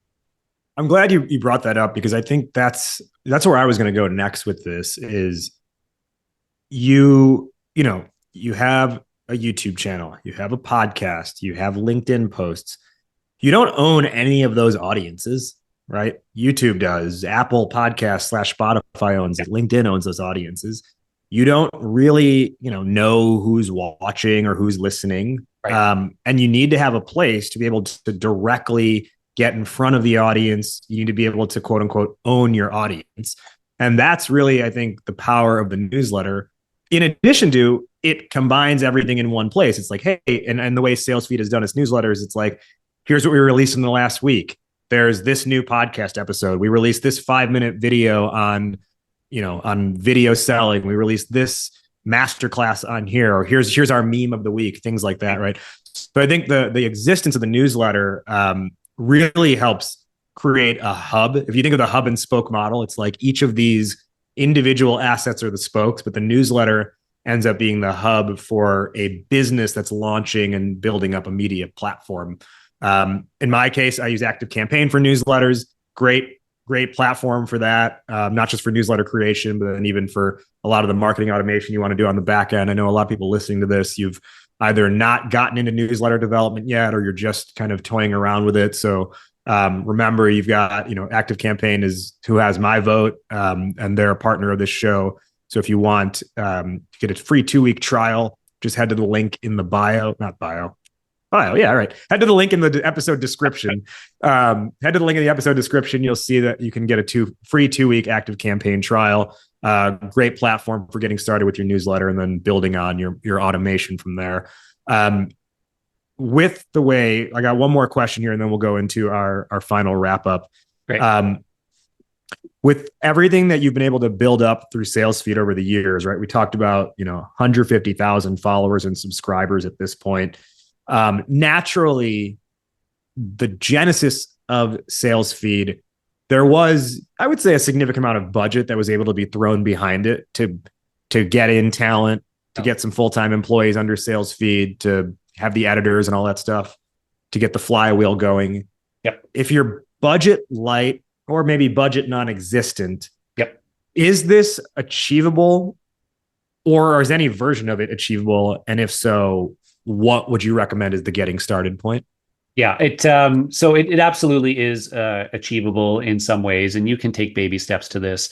I'm glad you brought that up, because I think that's where I was going to go next with this is you have a YouTube channel, you have a podcast, you have LinkedIn posts. You don't own any of those audiences. right? YouTube does, Apple Podcast / Spotify owns it, LinkedIn owns those audiences. You don't really, know who's watching or who's listening. Right. And you need to have a place to be able to directly get in front of the audience. You need to be able to quote unquote own your audience. And that's really, I think, the power of the newsletter. In addition to, it combines everything in one place. It's like, hey, and the way SalesFeed has done its newsletters, it's like, here's what we released in the last week. There's this new podcast episode. We released this 5-minute video on video selling. We released this masterclass on here, or here's our meme of the week, things like that, right? So I think the existence of the newsletter really helps create a hub. If you think of the hub and spoke model, it's like each of these individual assets are the spokes, but the newsletter ends up being the hub for a business that's launching and building up a media platform. In my case, I use ActiveCampaign for newsletters. Great platform for that. Not just for newsletter creation, but then even for a lot of the marketing automation you want to do on the back end. I know a lot of people listening to this, you've either not gotten into newsletter development yet, or you're just kind of toying around with it. So remember, you've got, ActiveCampaign is who has my vote, and they're a partner of this show. So if you want to get a free 2-week trial, just head to the link in the bio. Yeah, right. Head to the link in the episode description. Head to the link in the episode description. You'll see that you can get a free 2-week ActiveCampaign trial. Great platform for getting started with your newsletter and then building on your automation from there. With the way, I got one more question here, and then we'll go into our final wrap up. Great. With everything that you've been able to build up through SalesFeed over the years, right? We talked about 150,000 followers and subscribers at this point. Naturally, the genesis of SalesFeed, there was, I would say, a significant amount of budget that was able to be thrown behind it to get in talent, to get some full-time employees under SalesFeed, to have the editors and all that stuff, to get the flywheel going. Yep. If you're budget light or maybe budget non-existent, yep, is this achievable, or is any version of it achievable? And if so, what would you recommend as the getting started point? Yeah, it absolutely is achievable in some ways, and you can take baby steps to this.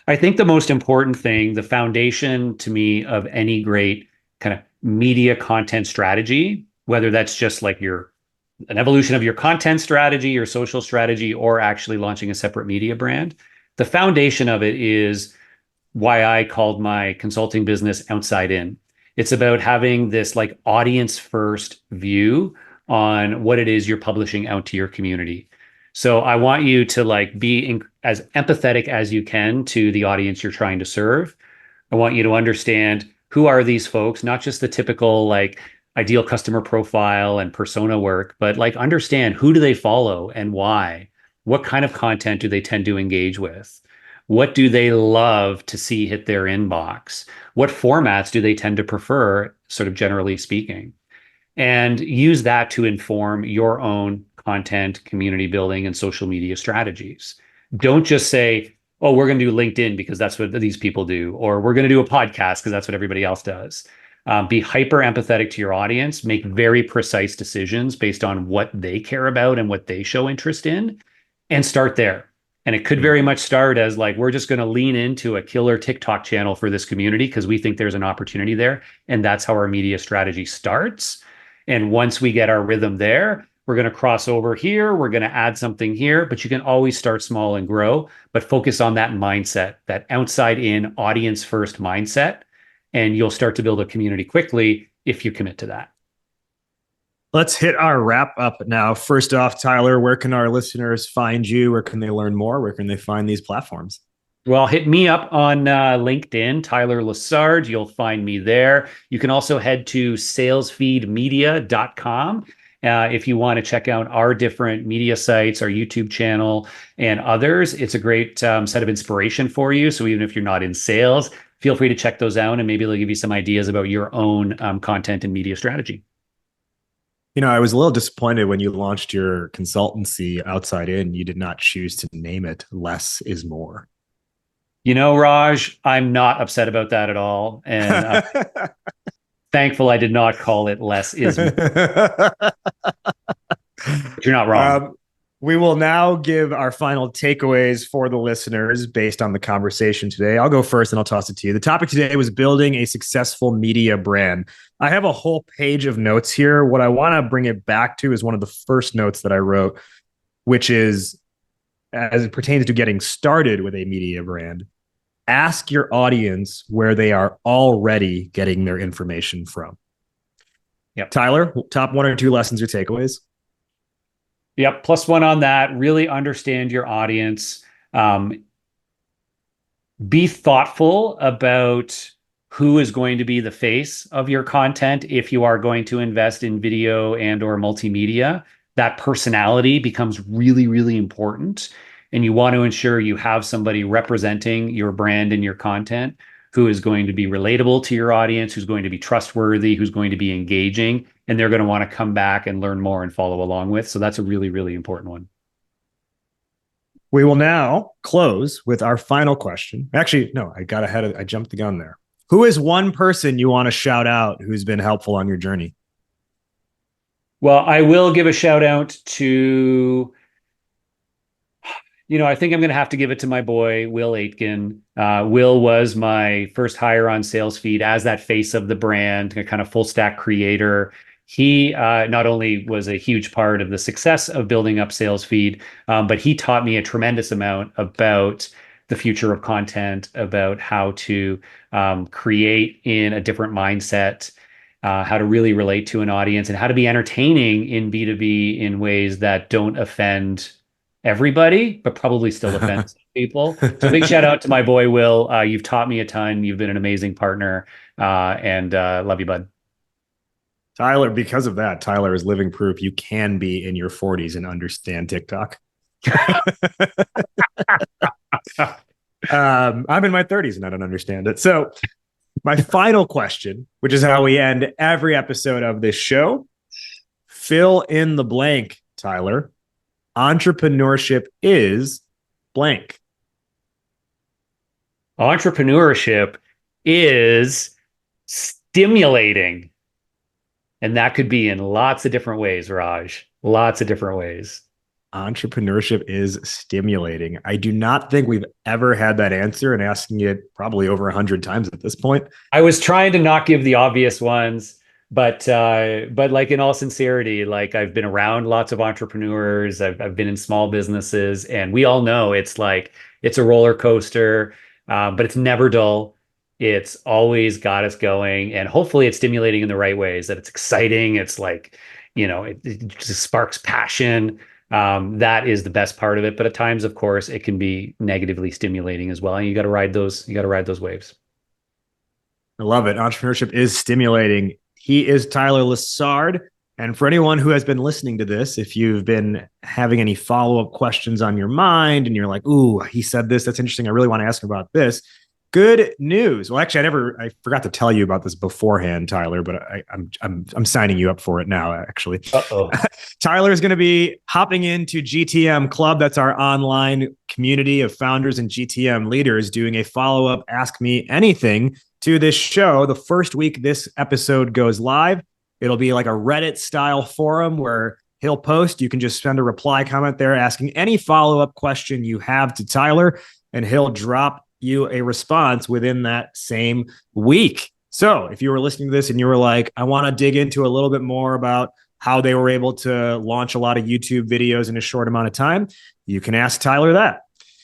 I think the most important thing, the foundation to me of any great kind of media content strategy, whether that's just like an evolution of your content strategy, your social strategy, or actually launching a separate media brand, the foundation of it is why I called my consulting business Outside In. It's about having this like audience first view on what it is you're publishing out to your community. So I want you to like be as empathetic as you can to the audience you're trying to serve. I want you to understand, who are these folks, not just the typical like ideal customer profile and persona work, but like understand, who do they follow and why? What kind of content do they tend to engage with? What do they love to see hit their inbox? What formats do they tend to prefer, sort of generally speaking? And use that to inform your own content, community building, and social media strategies. Don't just say, oh, we're going to do LinkedIn because that's what these people do, or we're going to do a podcast because that's what everybody else does. Be hyper empathetic to your audience, make very precise decisions based on what they care about and what they show interest in, and start there. And it could very much start as like, we're just going to lean into a killer TikTok channel for this community because we think there's an opportunity there. And that's how our media strategy starts. And once we get our rhythm there, we're going to cross over here. We're going to add something here, but you can always start small and grow, but focus on that mindset, that outside in, audience first mindset. And you'll start to build a community quickly if you commit to that. Let's hit our wrap up now. First off, Tyler, where can our listeners find you? Where can they learn more? Where can they find these platforms? Well, hit me up on LinkedIn, Tyler Lessard. You'll find me there. You can also head to salesfeedmedia.com if you want to check out our different media sites, our YouTube channel, and others. It's a great set of inspiration for you. So even if you're not in sales, feel free to check those out, and maybe they'll give you some ideas about your own content and media strategy. I was a little disappointed when you launched your consultancy Outside In. You did not choose to name it Less is More. Raj, I'm not upset about that at all. And thankful I did not call it Less is More. But you're not wrong. We will now give our final takeaways for the listeners based on the conversation today. I'll go first and I'll toss it to you. The topic today was building a successful media brand. I have a whole page of notes here. What I want to bring it back to is one of the first notes that I wrote, which is as it pertains to getting started with a media brand. Ask your audience where they are already getting their information from. Yep. Tyler, top 1 or 2 lessons or takeaways? Yep. +1 on that. Really understand your audience. Be thoughtful about who is going to be the face of your content. If you are going to invest in video and or multimedia, that personality becomes really, really important. And you want to ensure you have somebody representing your brand and your content who is going to be relatable to your audience, who's going to be trustworthy, who's going to be engaging, and they're going to want to come back and learn more and follow along with. So that's a really, really important one. We will now close with our final question. Actually, no, I jumped the gun there. Who is one person you want to shout out who's been helpful on your journey? Well, I will give a shout out to, I think I'm going to have to give it to my boy, Will Aitken. Will was my first hire on SalesFeed as that face of the brand, a kind of full stack creator. He not only was a huge part of the success of building up SalesFeed, but he taught me a tremendous amount about the future of content, about how to create in a different mindset, how to really relate to an audience, and how to be entertaining in B2B in ways that don't offend everybody, but probably still offend some people. So big shout out to my boy, Will. You've taught me a ton. You've been an amazing partner, and love you, bud. Tyler, because of that, Tyler is living proof you can be in your 40s and understand TikTok. I'm in my 30s and I don't understand it. So my final question, which is how we end every episode of this show, fill in the blank, Tyler. Entrepreneurship is blank. Entrepreneurship is stimulating. And that could be in lots of different ways, Raj. Lots of different ways. Entrepreneurship is stimulating. I do not think we've ever had that answer, and asking it probably over 100 times at this point. I was trying to not give the obvious ones, but like in all sincerity, like I've been around lots of entrepreneurs. I've been in small businesses, and we all know it's a roller coaster, but it's never dull. It's always got us going, and hopefully it's stimulating in the right ways, that it's exciting. It's like, it just sparks passion. That is the best part of it. But at times, of course, it can be negatively stimulating as well. And you got to ride those waves. I love it. Entrepreneurship is stimulating. He is Tyler Lessard. And for anyone who has been listening to this, if you've been having any follow-up questions on your mind and you're like, ooh, he said this, that's interesting, I really want to ask him about this. Good news. Well, actually, I forgot to tell you about this beforehand, Tyler, but I'm signing you up for it now, actually. Uh-oh. Tyler is going to be hopping into GTM Club. That's our online community of founders and GTM leaders doing a follow-up Ask Me Anything to this show. The first week this episode goes live, it'll be like a Reddit style forum where he'll post. You can just send a reply comment there asking any follow-up question you have to Tyler, and he'll drop you a response within that same week. So if you were listening to this and you were like, I want to dig into a little bit more about how they were able to launch a lot of YouTube videos in a short amount of time, you can ask Tyler that.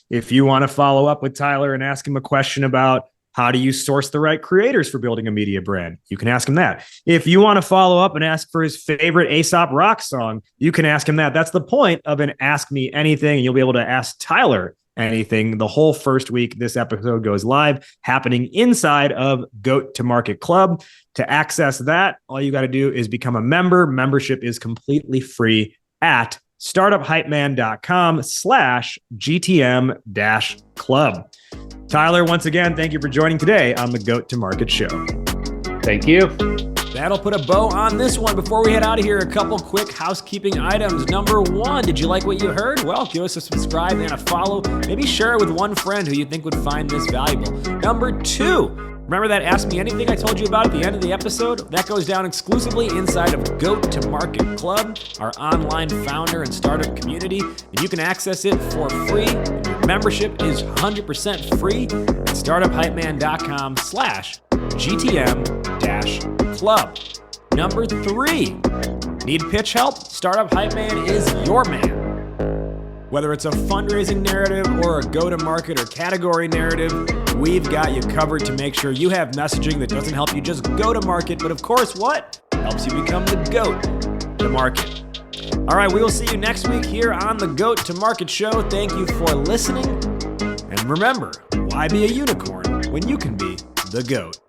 If you want to follow up with Tyler and ask him a question about how do you source the right creators for building a media brand, you can ask him that. If you want to follow up and ask for his favorite Aesop Rock song, you can ask him that. That's the point of an Ask Me Anything, and you'll be able to ask Tyler anything the whole first week this episode goes live, happening inside of Goat to Market Club. To access that, all you got to do is become a member. Membership is completely free at startuphypeman.com/GTM-club. Tyler, once again, thank you for joining today on the Goat to Market Show. Thank you. That'll put a bow on this one. Before we head out of here, a couple quick housekeeping items. Number one, did you like what you heard? Well, give us a subscribe and a follow. Maybe share it with one friend who you think would find this valuable. Number two, Remember that Ask Me Anything I told you about at the end of the episode? That goes down exclusively inside of Goat to Market Club, our online founder and startup community, and you can access it for free. Your membership is 100% free at startuphypeman.com/GTM-club. Number 3, need pitch help? Startup Hype Man is your man. Whether it's a fundraising narrative or a go-to-market or category narrative, we've got you covered to make sure you have messaging that doesn't help you just go to market, but of course what? Helps you become the GOAT to market. All right, we will see you next week here on the GOAT to Market Show. Thank you for listening. And remember, why be a unicorn when you can be the GOAT?